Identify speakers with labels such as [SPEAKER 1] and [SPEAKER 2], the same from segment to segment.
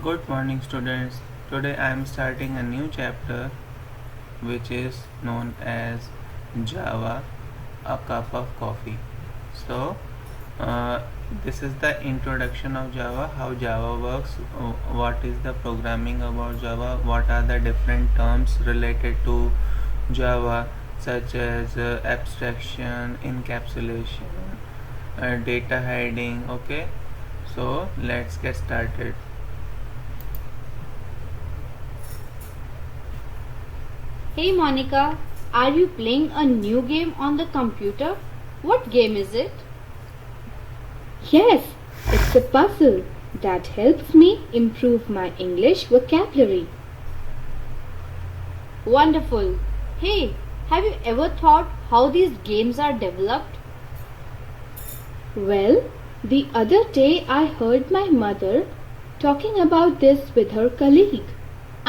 [SPEAKER 1] Good morning, students. Today I am starting a new chapter which is known as Java, a cup of coffee. So, uh, this is the introduction of Java, how Java works, what is the programming about Java, what are the different terms related to Java, such as abstraction, encapsulation, data hiding. Okay, so let's get started.
[SPEAKER 2] Hey Monica, are you playing a new game on the computer? What game is it?
[SPEAKER 3] Yes, it's a puzzle that helps me improve my English vocabulary.
[SPEAKER 2] Wonderful. Hey, have you ever thought how these games are developed?
[SPEAKER 3] Well, the other day I heard my mother talking about this with her colleague.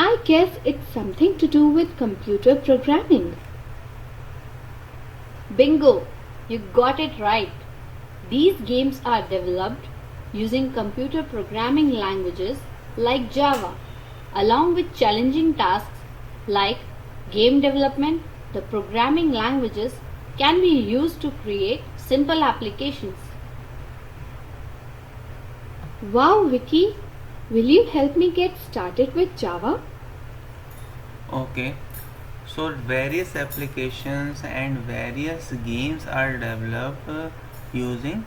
[SPEAKER 3] I guess it's something to do with computer programming.
[SPEAKER 2] Bingo, you got it right. These games are developed using computer programming languages like Java, along with challenging tasks like game development. The programming languages can be used to create simple applications.
[SPEAKER 3] Wow, Vicky, will you help me get started with Java?
[SPEAKER 1] Okay, so various applications and various games are developed using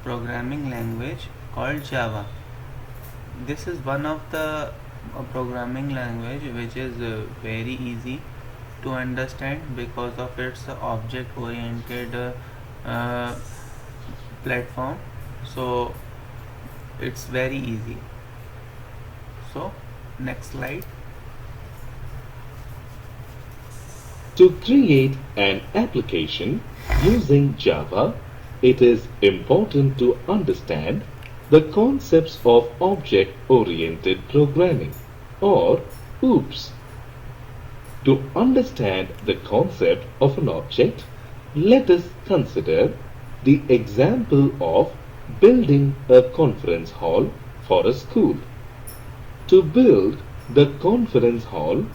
[SPEAKER 1] programming language called Java. This is one of the programming language which is very easy to understand because of its object oriented uh, platform. So it's very easy. So next slide.
[SPEAKER 4] To create an application using Java, it is important to understand the concepts of object-oriented programming, or OOPS. To understand the concept of an object, let us consider the example of building a conference hall for a school. To build the conference hall,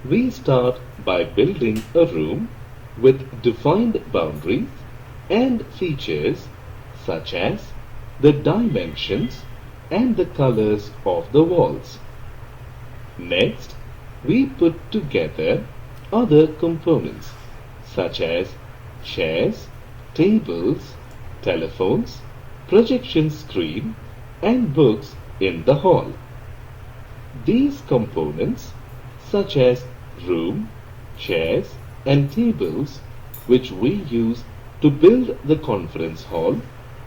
[SPEAKER 4] we start by building a room with defined boundaries and features such as the dimensions and the colors of the walls. Next, we put together other components such as chairs, tables, telephones, projection screen, and books in the hall. These components, such as room, chairs, and tables, which we use to build the conference hall,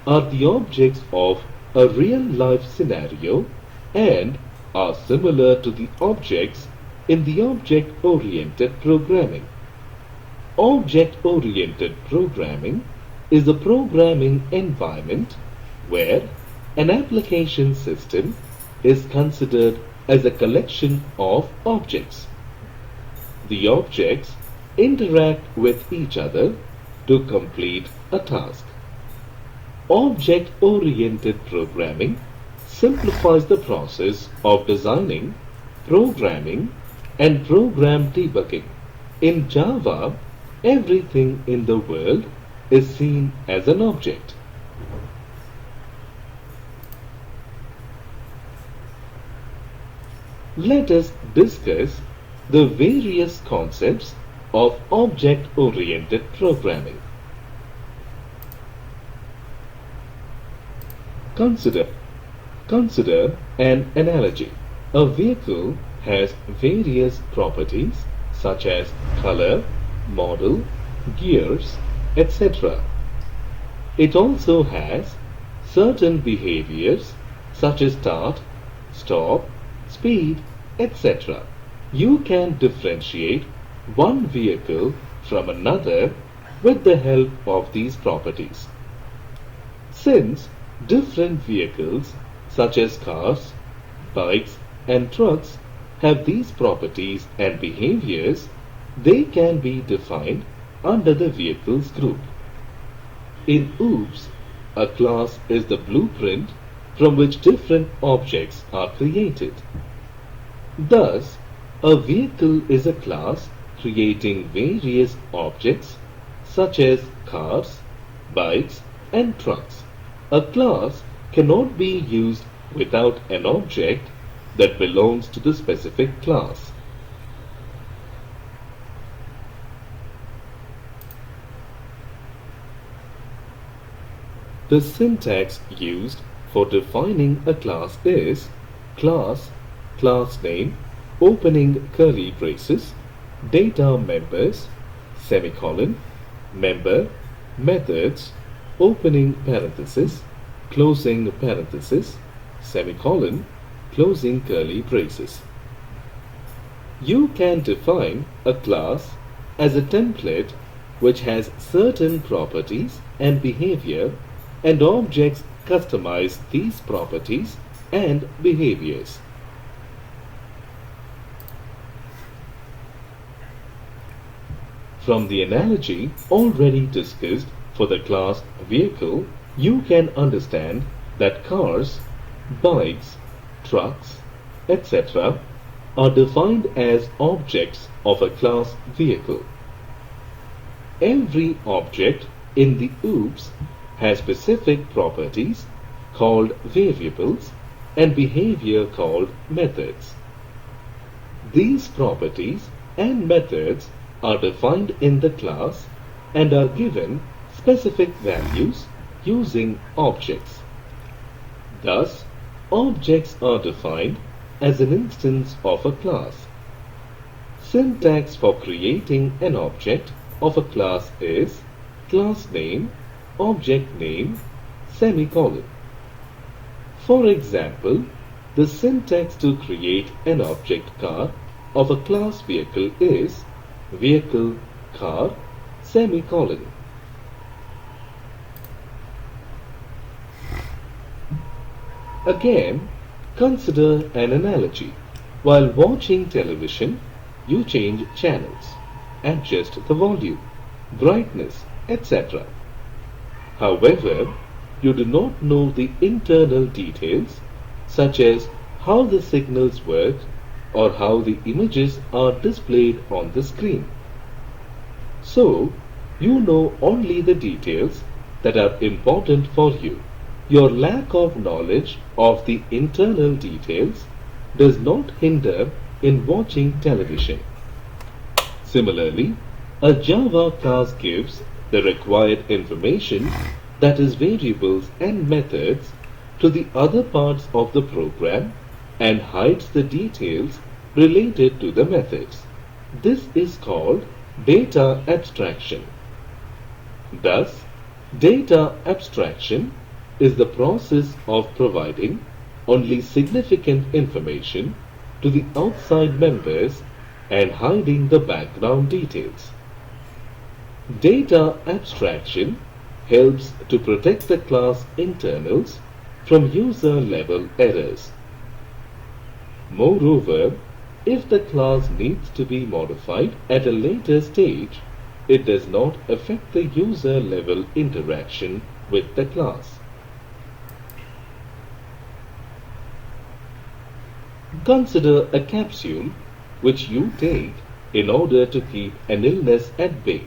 [SPEAKER 4] are the objects of a real-life scenario and are similar to the objects in the object-oriented programming. Object-oriented programming is a programming environment where an application system is considered as a collection of objects. The objects interact with each other to complete a task. Object-oriented programming simplifies the process of designing, programming, and program debugging. In Java, everything in the world is seen as an object. Let us discuss the various concepts of object-oriented programming. Consider, consider an analogy. A vehicle has various properties such as color, model, gears, etc. It also has certain behaviors such as start, stop, speed, etc. You can differentiate one vehicle from another with the help of these properties. Since different vehicles such as cars, bikes and trucks have these properties and behaviors, they can be defined under the vehicles group. In OOPS, a class is the blueprint from which different objects are created. Thus, a vehicle is a class creating various objects such as cars, bikes, and trucks. A class cannot be used without an object that belongs to the specific class. The syntax used for defining a class is class, class name, opening curly braces, data members, semicolon, member, methods, opening parenthesis, closing parenthesis, semicolon, closing curly braces. You can define a class as a template which has certain properties and behavior, and objects customize these properties and behaviors. From the analogy already discussed for the class vehicle, you can understand that cars, bikes, trucks, etc. are defined as objects of a class vehicle. Every object in the OOPS has specific properties called variables and behavior called methods. These properties and methods are defined in the class and are given specific values using objects. Thus, objects are defined as an instance of a class. Syntax for creating an object of a class is class name, object name, semicolon. For example, the syntax to create an object car of a class vehicle is vehicle car, semicolon. Again, consider an analogy. While watching television, you change channels, adjust the volume, brightness, etc. However, you do not know the internal details such as how the signals work or how the images are displayed on the screen. So, you know only the details that are important for you. Your lack of knowledge of the internal details does not hinder in watching television. Similarly, a Java class gives the required information, that is variables and methods, to the other parts of the program and hides the details related to the methods. This is called data abstraction. Thus, data abstraction is the process of providing only significant information to the outside members and hiding the background details. Data abstraction helps to protect the class internals from user-level errors. Moreover, if the class needs to be modified at a later stage, it does not affect the user-level interaction with the class. Consider a capsule which you take in order to keep an illness at bay.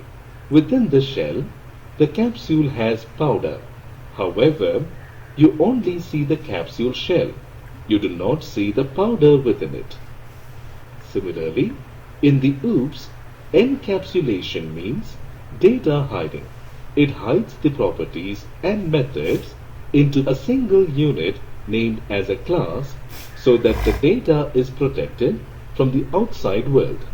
[SPEAKER 4] Within the shell, the capsule has powder. However, you only see the capsule shell. You do not see the powder within it. Similarly, in the OOPS, encapsulation means data hiding. It hides the properties and methods into a single unit named as a class so that the data is protected from the outside world.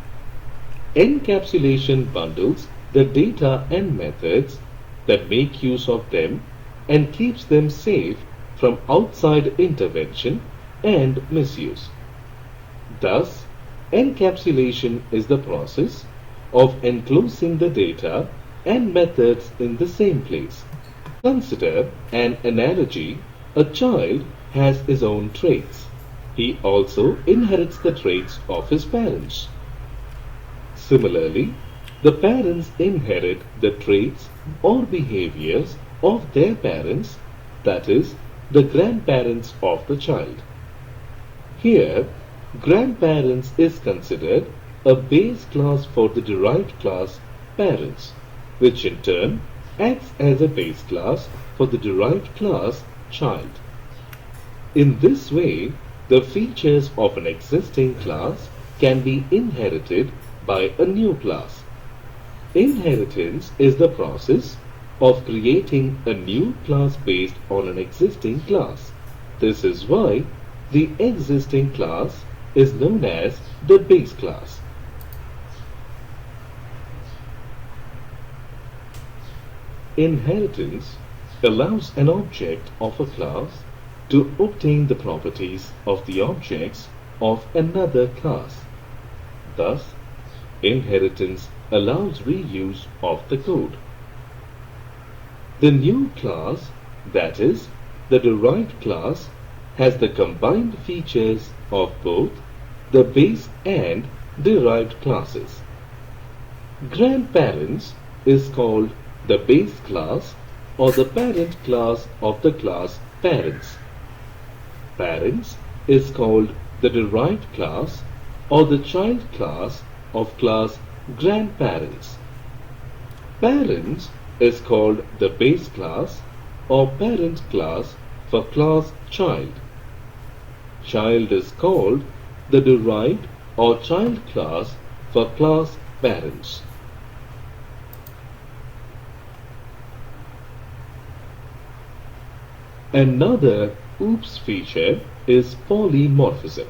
[SPEAKER 4] Encapsulation bundles the data and methods that make use of them and keeps them safe from outside intervention and misuse. Thus, encapsulation is the process of enclosing the data and methods in the same place. Consider an analogy. A child has his own traits. He also inherits the traits of his parents. Similarly, the parents inherit the traits or behaviors of their parents, that is, the grandparents of the child. Here, grandparents is considered a base class for the derived class parents, which in turn acts as a base class for the derived class child. In this way, the features of an existing class can be inherited by a new class. Inheritance is the process of creating a new class based on an existing class. This is why the existing class is known as the base class. Inheritance allows an object of a class to obtain the properties of the objects of another class. Thus, inheritance allows reuse of the code. The new class, that is, the derived class, has the combined features of both the base and derived classes. Grandparents is called the base class or the parent class of the class parents. Parents is called the derived class or the child class of class grandparents. Parents is called the base class or parent class for class child. Child is called the derived or child class for class parents. Another OOPS feature is polymorphism.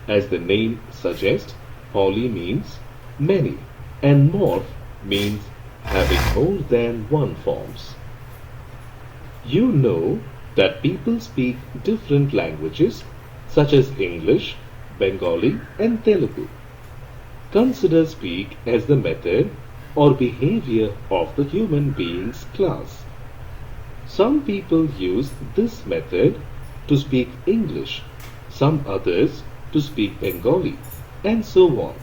[SPEAKER 4] As the name suggests, poly means many and morph means having more than one forms. You know that people speak different languages such as English, Bengali and Telugu. Consider speak as the method or behavior of the human being's class. Some people use this method to speak English, some others to speak Bengali, and so on.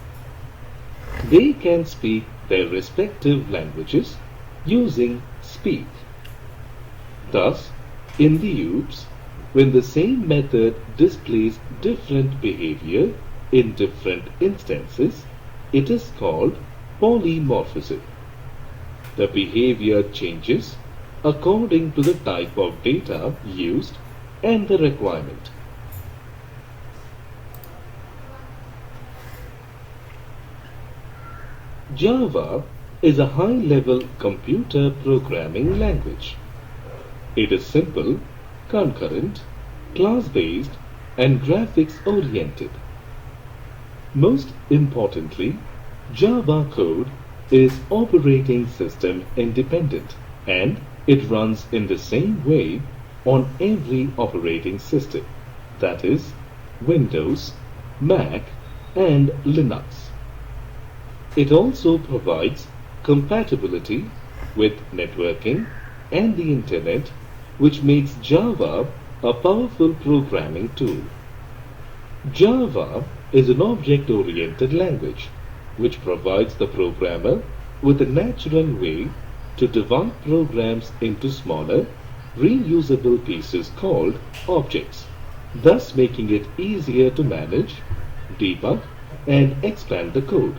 [SPEAKER 4] They can speak their respective languages using speak. Thus, in the OOPS, when the same method displays different behavior in different instances, it is called polymorphism. The behavior changes according to the type of data used and the requirement. Java is a high-level computer programming language. It is simple, concurrent, class-based, and graphics-oriented. Most importantly, Java code is operating system independent and it runs in the same way on every operating system, that is, Windows, Mac, and Linux. It also provides compatibility with networking and the internet, which makes Java a powerful programming tool. Java is an object-oriented language which provides the programmer with a natural way to divide programs into smaller, reusable pieces called objects, thus making it easier to manage, debug, and expand the code.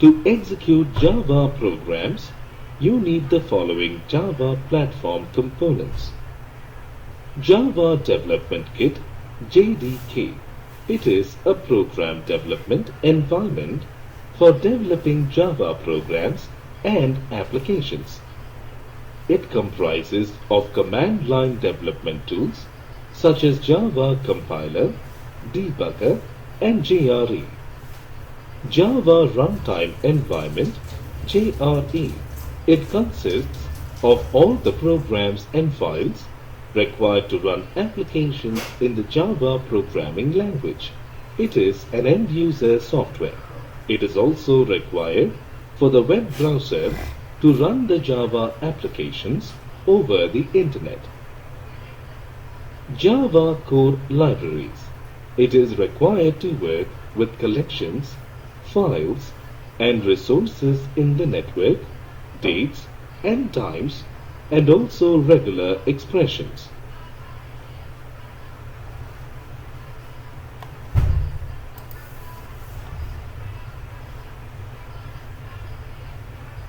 [SPEAKER 4] To execute Java programs, you need the following Java platform components. Java Development Kit JDK. It is a program development environment for developing Java programs and applications. It comprises of command line development tools such as Java Compiler, Debugger, and JRE. Java Runtime Environment JRE. It consists of all the programs and files required to run applications in the Java programming language. It is an end-user software. It is also required for the web browser to run the Java applications over the internet. Java Core Libraries. It is required to work with collections, files, and resources in the network, dates and times, and also regular expressions.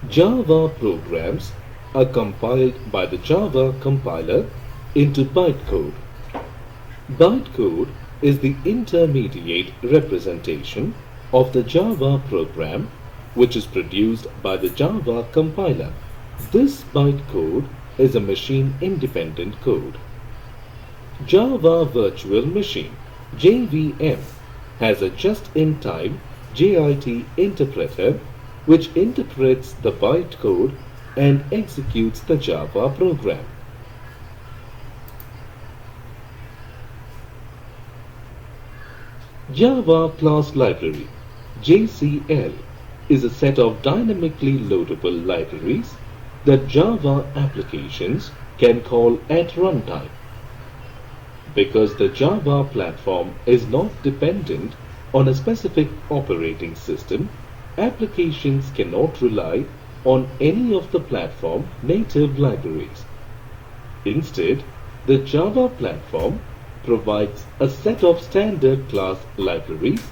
[SPEAKER 4] Java programs are compiled by the Java compiler into bytecode. Bytecode is the intermediate representation of the Java program which is produced by the Java compiler. This bytecode is a machine-independent code. Java Virtual Machine (JVM) has a just-in-time JIT interpreter which interprets the bytecode and executes the Java program. Java Class Library (JCL) is a set of dynamically loadable libraries that Java applications can call at runtime. Because the Java platform is not dependent on a specific operating system, applications cannot rely on any of the platform native libraries. Instead, the Java platform provides a set of standard class libraries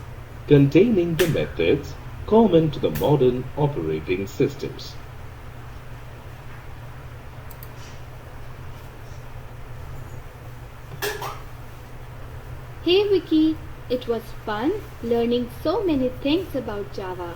[SPEAKER 4] containing the methods common to the modern operating systems.
[SPEAKER 3] Hey Vicky, it was fun learning so many things about Java.